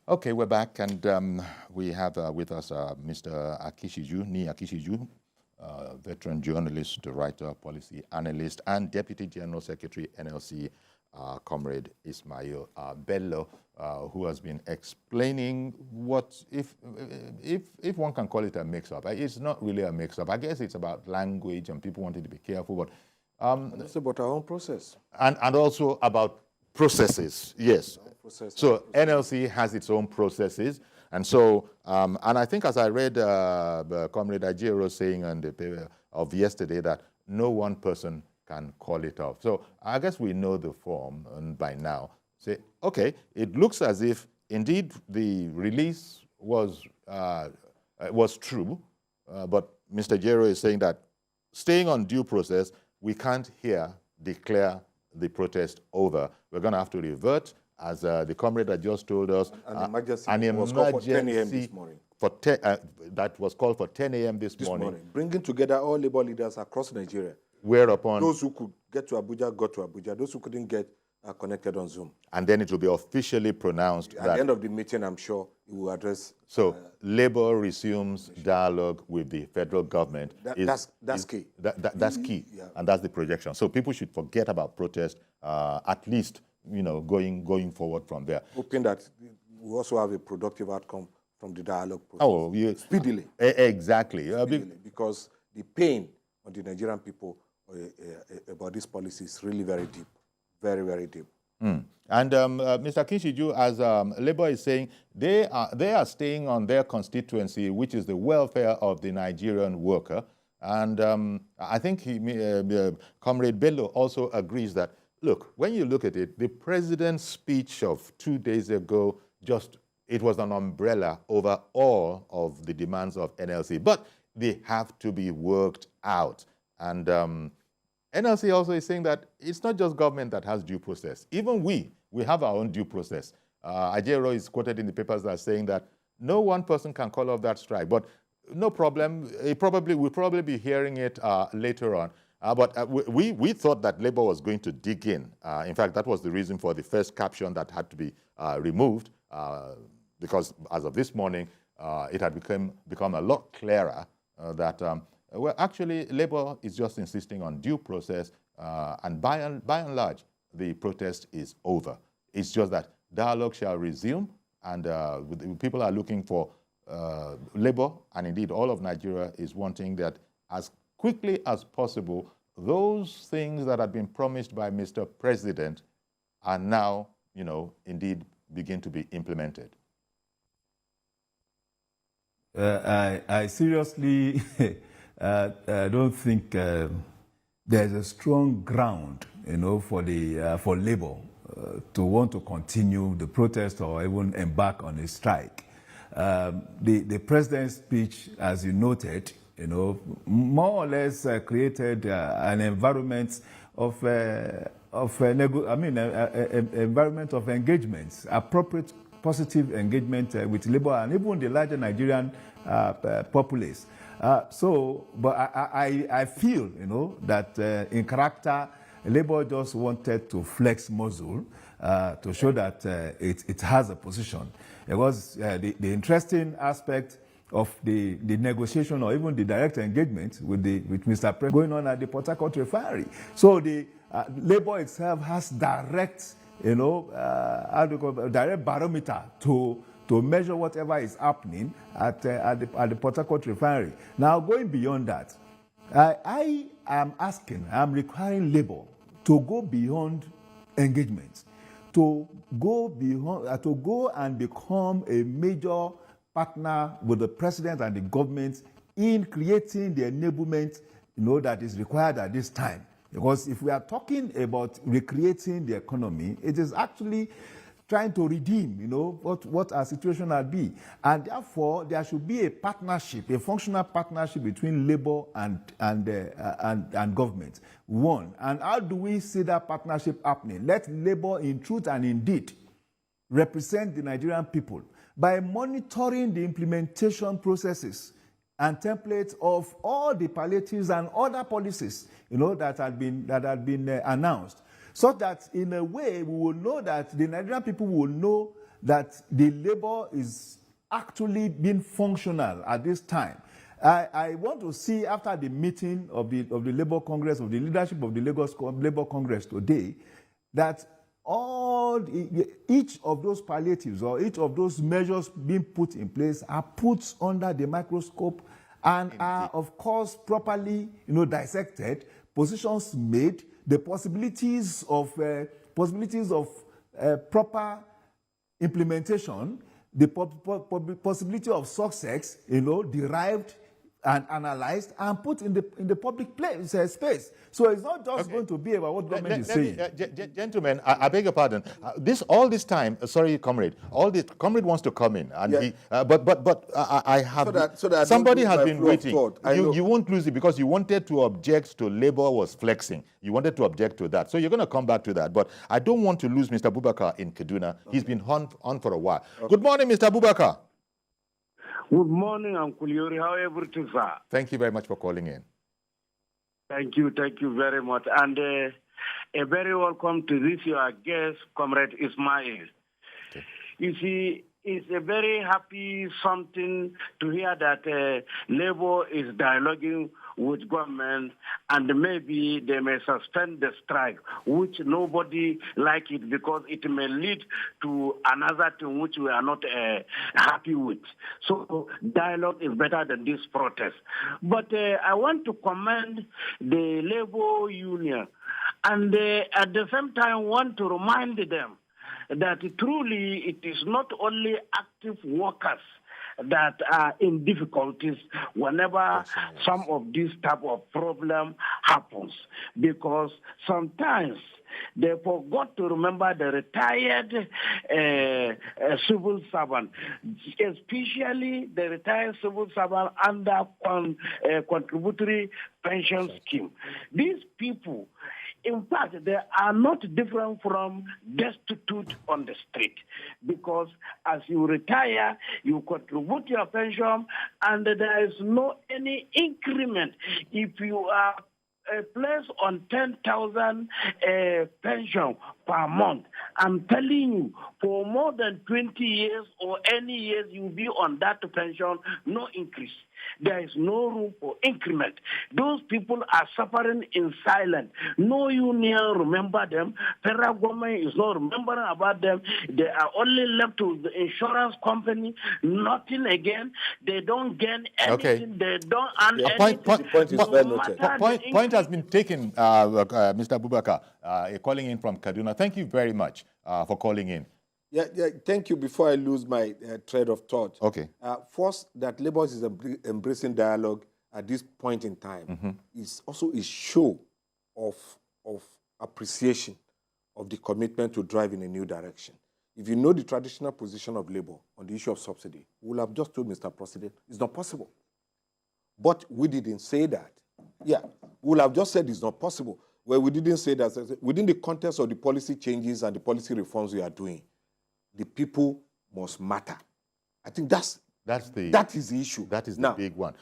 Okay, we're back, and we have with us Mr. Akinsiju, Niyi Akinsiju, veteran journalist, writer, policy analyst, and Deputy General Secretary, NLC, Comrade Ismail Bello, who has been explaining what, if one can call it a mix-up. It's not really a mix-up. I guess it's about language, and people wanted to be careful, but... and it's about our own process. And also about processes, yes. So NLC has its own processes, and so and I think, as I read Comrade Ajero saying on the paper of yesterday, that no one person can call it off. So I guess we know the form, and by now say, okay, it looks as if indeed the release was true, but Mr. Ajero is saying that staying on due process, we can't here declare the protest over. We're going to have to revert, as the comrade that just told us. An emergency was called for 10 a.m. this morning. That was called for 10 a.m. this morning. Bringing together all labor leaders across Nigeria. Whereupon those who could get to Abuja got to Abuja. Those who couldn't get are connected on Zoom. And then it will be officially pronounced. At the end of the meeting, I'm sure he will address. So Labour resumes dialogue with the federal government. That's key. That's key, yeah. And that's the projection. So people should forget about protest, at least, going forward from there. Hoping that we also have a productive outcome from the dialogue process. Oh, speedily. Exactly. Speedily, because the pain on the Nigerian people about this policy is really very deep, very, very deep. And Mr. Akinsiju, as Labour is saying, they are staying on their constituency, which is the welfare of the Nigerian worker. And I think Comrade Bello also agrees that, look, when you look at it, the president's speech of 2 days ago, it was an umbrella over all of the demands of NLC. But they have to be worked out. And NLC also is saying that it's not just government that has due process. Even we have our own due process. Ajero is quoted in the papers as saying that no one person can call off that strike. But no problem. We'll probably be hearing it later on. But we thought that Labour was going to dig in. In fact, that was the reason for the first caption that had to be removed, because as of this morning, it had become a lot clearer that, well, actually, Labour is just insisting on due process, and by and large, the protest is over. It's just that dialogue shall resume, and people are looking for Labour, and indeed all of Nigeria is wanting that as quickly as possible, those things that had been promised by Mr. President are now, indeed begin to be implemented. I seriously don't think there's a strong ground, for Labour to want to continue the protest or even embark on a strike. The president's speech, as you noted, more or less created an environment of environment of engagement, appropriate positive engagement with Labour and even the larger Nigerian populace. But I feel, that in character, Labour just wanted to flex muscle to show that it has a position. It was the interesting aspect of the negotiation or even the direct engagement with Mr. President going on at the Port Harcourt refinery. So the Labour itself has direct, direct barometer to measure whatever is happening at the Port Harcourt refinery. Now, going beyond that, I am requiring Labour to go beyond engagement, to go and become a major partner with the president and the government in creating the enablement, that is required at this time. Because if we are talking about recreating the economy, it is actually trying to redeem, what our situation will be. And therefore, there should be a partnership, a functional partnership between Labour and government. One, and how do we see that partnership happening? Let Labour, in truth and in deed, represent the Nigerian people by monitoring the implementation processes and templates of all the palliatives and other policies, that had been announced, so that in a way we will know that the Nigerian people will know that the labor is actually being functional at this time. I want to see, after the meeting of the Labour Congress, of the leadership of the Lagos Labour Congress today, that each of those palliatives or each of those measures being put in place are put under the microscope and are, of course, properly, dissected, positions made, the possibilities of proper implementation, the possibility of success, derived and analyzed and put in the public space. So it's not just going to be about what government is saying. Gentlemen, I beg your pardon. All this time, sorry, comrade. Comrade wants to come in, and I have so that somebody has been waiting. You won't lose it because you wanted to object to labor was flexing. You wanted to object to that, so you're going to come back to that. But I don't want to lose Mr. Bubakar in Kaduna. Okay. He's been on for a while. Okay. Good morning, Mr. Bubakar. Good morning, Uncle Yuri. How everything, sir? Thank you very much for calling in. Thank you very much. And a very welcome to this, your guest, Comrade Ismail. Okay. You see, it's a very happy something to hear that Labour is dialoguing with government, and maybe they may suspend the strike, which nobody like it because it may lead to another thing which we are not happy with. So dialogue is better than this protest. But I want to commend the Labour Union, and at the same time want to remind them that truly it is not only active workers that are in difficulties whenever some of this type of problem happens, because sometimes they forgot to remember the retired civil servant, especially the retired civil servant under contributory pension scheme. These people, in fact, they are not different from destitute on the street, because as you retire, you contribute your pension, and there is no any increment. If you are placed on 10,000 pension per month, I'm telling you, for more than 20 years or any years you will be on that pension, no increase. There is no room for increment. Those people are suffering in silence. No union remember them. Federal government is not remembering about them. They are only left to the insurance company. Nothing again. They don't gain anything. Okay. They don't earn anything. Point has been taken, Mr. Bubakar, calling in from Kaduna. Thank you very much for calling in. Yeah, thank you. Before I lose my thread of thought. Okay. First, that Labour is embracing dialogue at this point in time is also a show of appreciation of the commitment to drive in a new direction. If you know the traditional position of Labour on the issue of subsidy, we will have just told Mr. President it's not possible. But we didn't say that. Yeah, we will have just said it's not possible. Well, we didn't say that. Within the context of the policy changes and the policy reforms we are doing, the people must matter. I think that is the issue. That is the big one.